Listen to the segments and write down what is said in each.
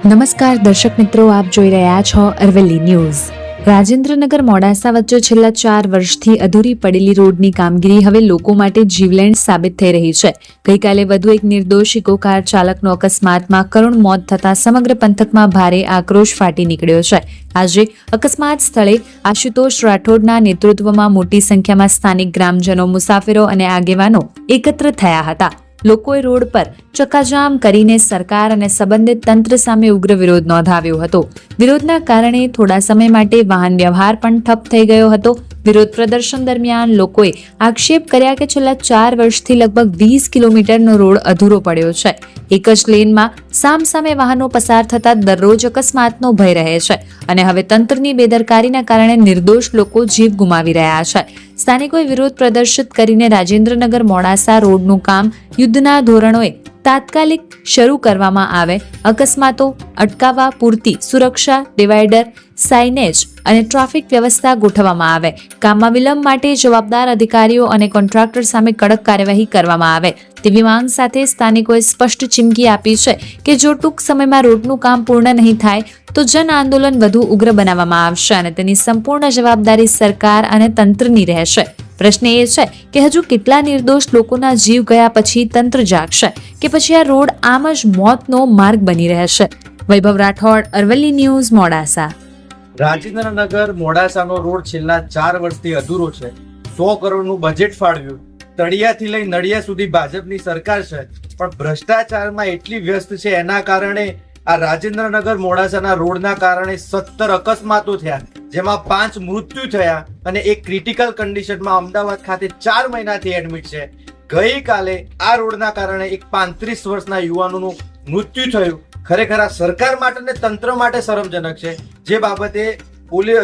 નમસ્કાર દર્શક મિત્રો, આપ જોઈ રહ્યા છો અરવલ્લી ન્યૂઝ। રાજેન્દ્રનગર મોડાસા વચ્ચે છેલ્લા 4 વર્ષથી અધૂરી પડેલી રોડની કામગીરી હવે લોકો માટે જીવલેણ સાબિત થઈ રહી છે। ગઈકાલે વધુ એક નિર્દોષ ઇકો કાર ચાલકનો અકસ્માતમાં કરુણ મોત થતા સમગ્ર પંથકમાં ભારે આક્રોશ ફાટી નીકળ્યો છે। આજે અકસ્માત સ્થળે આશુતોષ રાઠોડના નેતૃત્વમાં મોટી સંખ્યામાં સ્થાનિક ગ્રામજનો, મુસાફરો અને આગેવાનો એકત્ર થયા હતા। લોકોએ રોડ પર ચક્કાજામ કરીને સરકાર અને સંબંધિત તંત્ર સામે ઉગ્ર વિરોધ નોંધાવ્યો હતો। વિરોધના કારણે થોડા સમય માટે વાહન વ્યવહાર પણ ઠપ થઈ ગયો હતો। વિરોધ પ્રદર્શન દરમિયાન લોકોએ આક્ષેપ કર્યા કે છેલ્લા 4 વર્ષથી લગભગ 20 કિલોમીટરનો રોડ અધૂરો પડ્યો છે। એક જ લેનમાં સામસામે વાહનો પસાર થતા દરરોજ અકસ્માતનો ભય રહે છે અને હવે તંત્રની બેદરકારીના કારણે નિર્દોષ લોકો જીવ ગુમાવી રહ્યા છે। સ્થાનિકોએ વિરોધ પ્રદર્શિત કરીને રાજેન્દ્રનગર મોડાસા રોડનું કામ યુદ્ધના ધોરણોએ તાત્કાલિક શરૂ કરવામાં આવે, અકસ્માતો અટકાવવા પૂરતી સુરક્ષા, ડિવાઈડર, સાઇનેજ અને ટ્રાફિક વ્યવસ્થા ગોઠવવામાં આવે, કામમાં વિલંબ માટે જવાબદાર અધિકારીઓ અને કોન્ટ્રાક્ટર સામે કડક કાર્યવાહી કરવામાં આવે તેવી માંગ સાથે સ્થાનિકોએ સ્પષ્ટ ચીમકી આપી છે કે જો ટૂંક સમયમાં રોડનું કામ પૂર્ણ નહીં થાય તો જન આંદોલન વધુ ઉગ્ર બનાવવામાં આવશે અને તેની સંપૂર્ણ જવાબદારી સરકાર અને તંત્રની રહેશે। પ્રશ્ન એ છે કે હજુ કેટલા નિર્દોષ લોકોના જીવ ગયા પછી તંત્ર જાગશે કે પછી આ રોડ આમ જ મોતનો માર્ગ બની રહેશે। વૈભવ રાઠોડ, અરવલ્લી ન્યૂઝ, મોડાસા। રાજેન્દ્રનગર મોડાસાનો રોડ છેલ્લા 4 વર્ષથી અધૂરો છે। 100 કરોડનું બજેટ ફાળવ્યું, તળિયાથી લઈ નડિયા સુધી ભાજપની સરકાર છે, પણ ભ્રષ્ટાચારમાં એટલી વ્યસ્ત છે એના કારણે આ રાજેન્દ્રનગર મોડાસાના રોડના કારણે 17 અકસ્માતો થયા, જેમાં 5 મૃત્યુ થયા અને એક ક્રિટિકલ કન્ડિશનમાં અમદાવાદ ખાતે 4 મહિનાથી એડમિટ છે। ગઈકાલે આ રોડના કારણે એક 35 વર્ષના યુવાનોનું મૃત્યુ થયું। ખરેખર આ સરકાર માટે અને તંત્ર માટે શરમજનક છે, જે બાબતે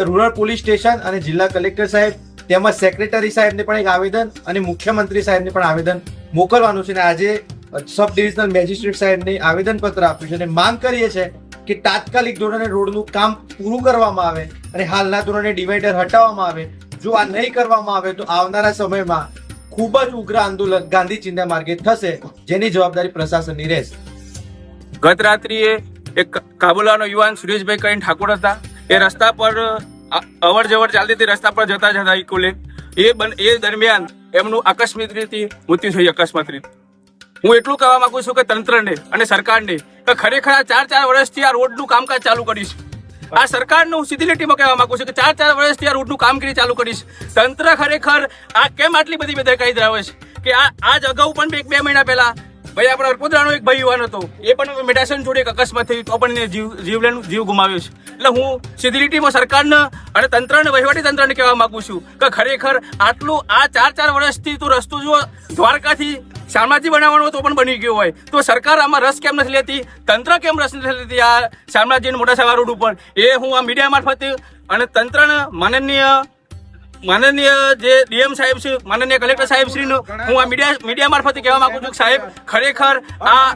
રૂરલ પોલીસ સ્ટેશન અને જિલ્લા કલેક્ટર સાહેબ તેમજ સેક્રેટરી સાહેબને પણ એક આવેદન અને મુખ્યમંત્રી સાહેબને પણ આવેદન મોકલવાનું છે અને આજે સબ ડિવિઝનલ મેજિસ્ટ્રેટ સાહેબને આવેદનપત્ર આપ્યું છે અને માંગ કરીએ છીએ કે તાત્કાલિક ધોરણે રોડનું કામ પૂરું કરવામાં આવે અને હાલના ધોરણે ડિવાઈડર હટાવવામાં આવે। જો આ નહીં કરવામાં આવે તો આવનારા સમયમાં ખૂબ જ ઉગ્ર આંદોલન ગાંધી ચિંધ્યા માર્ગે થશે, જેની જવાબદારી પ્રશાસનની રહેશે। ગત રાત્રિએ એક કાબુલાનો યુવાન સુરેશભાઈ કરીને ઠાકોર હતા, એ રસ્તા પર અવર જવર ચાલતી હતી, રસ્તા પર જતા જતા ઇકોલે એ દરમિયાન એમનું આકસ્મિક રીતે મૃત્યુ થઈ। અકસ્માત રીતે હું એટલું કહેવા માંગુ છું કે તંત્રને અને સરકારને કે ખરેખર આ 4 વર્ષથી આ રોડનું કામકાજ ચાલુ કરીશ। આ સરકારનું હું સીધી લીટીમાં કહેવા માંગુ છું કે 4 વર્ષથી આ રોડનું કામગીરી ચાલુ કરીશ। તંત્ર ખરેખર આ કેમ આટલી બધી બેદરકારી ધરાવે છે કે આજ અગાઉ પણ 1-2 મહિના પહેલા ભાઈ આપણા અરપોદરાનો એક ભાઈ યુવાન હતો, એ પણ મેડાસન જોડે એક અકસ્માત થઈ તો પણ એને જીવ ગુમાવ્યો છે। એટલે હું સીધી લીટીમાં સરકારને અને તંત્રને, વહીવટી તંત્રને કહેવા માંગુ છું કે ખરેખર આટલું આ 4 વર્ષથી તો રસ્તો જો દ્વારકાથી શામળાજી બનાવવાનો તો પણ બની ગયો હોય તો સરકાર આમાં રસ કેમ નથી લેતી, તંત્ર કેમ રસ નથી લેતી આ શામળાજી અને મોડાસા રોડ ઉપર? એ હું આ મીડિયા મારફતે અને તંત્રને માનનીય જે ડીએમ સાહેબ છે, માનનીય કલેક્ટર સાહેબ શ્રીનો હું આ મીડિયા મારફતે કહેવા માંગુ છું કે સાહેબ ખરેખર આ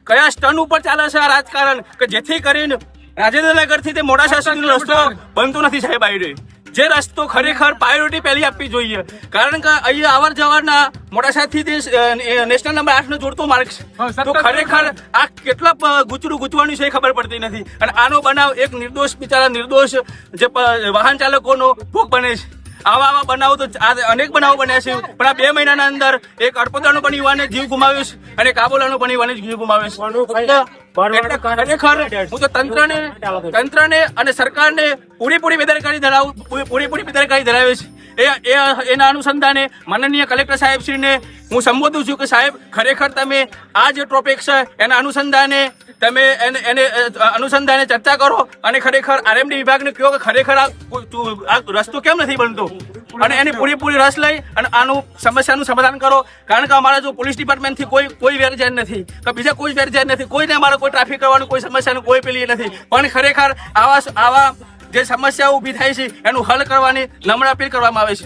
કયા સ્ટન ઉપર ચાલે છે આ રાજકારણ કે જેથી કરીને રાજેન્દ્રનગર થી તે મોડાસા સુધીનો રસ્તો બનતો નથી સાહેબ। આવી જે રસ્તો ખરેખર પ્રાયોરિટી પહેલી આપવી જોઈએ, કારણ કે અહીંયા અવર જવરના મોડાસાથી તે નેશનલ નંબર 8 નો જોડતો માર્ગ છે, તો ખરેખર આ કેટલા ગૂંચવાનું છે એ ખબર પડતી નથી અને આનો બનાવ એક નિર્દોષ જે વાહન ચાલકોનો ભોગ બને છે। આવા બનાવો તો અનેક બનાવો બન્યા છે, પણ આ 2 મહિનાના અંદર એક અડપોદાનો પણ યુવાને જીવ ગુમાવ્યો છે અને કાબુલાનો પણ યુવાને જીવ ગુમાવ્યો છે। ખરેખર હું તો તંત્રને અને સરકારને પૂરેપૂરી બેદરકારી ધરાવે છે। એના અનુસંધાને માનનીય કલેક્ટર સાહેબ શ્રીને હું સંબોધું છું કે સાહેબ ખરેખર તમે આ જે ટ્રોફિક છે એના અનુસંધાને તમે એને અનુસંધાને ચર્ચા કરો અને ખરેખર આરએમડી વિભાગને કહો કે ખરેખર આ રસ્તો કેમ નથી બનતો અને એની પૂરેપૂરી રસ લઈ અને આનું સમસ્યાનું સમાધાન કરો, કારણ કે અમારા જો પોલીસ ડિપાર્ટમેન્ટથી કોઈ વેરજેર નથી કે બીજા કોઈ વેરજેર નથી, કોઈને અમારે કોઈ ટ્રાફિક કરવાનું કોઈ સમસ્યાનું કોઈ પેલી નથી, પણ ખરેખર આવા જે સમસ્યાઓ ઊભી થાય છે એનું હલ કરવાની નમ્ર અપીલ કરવામાં આવે છે।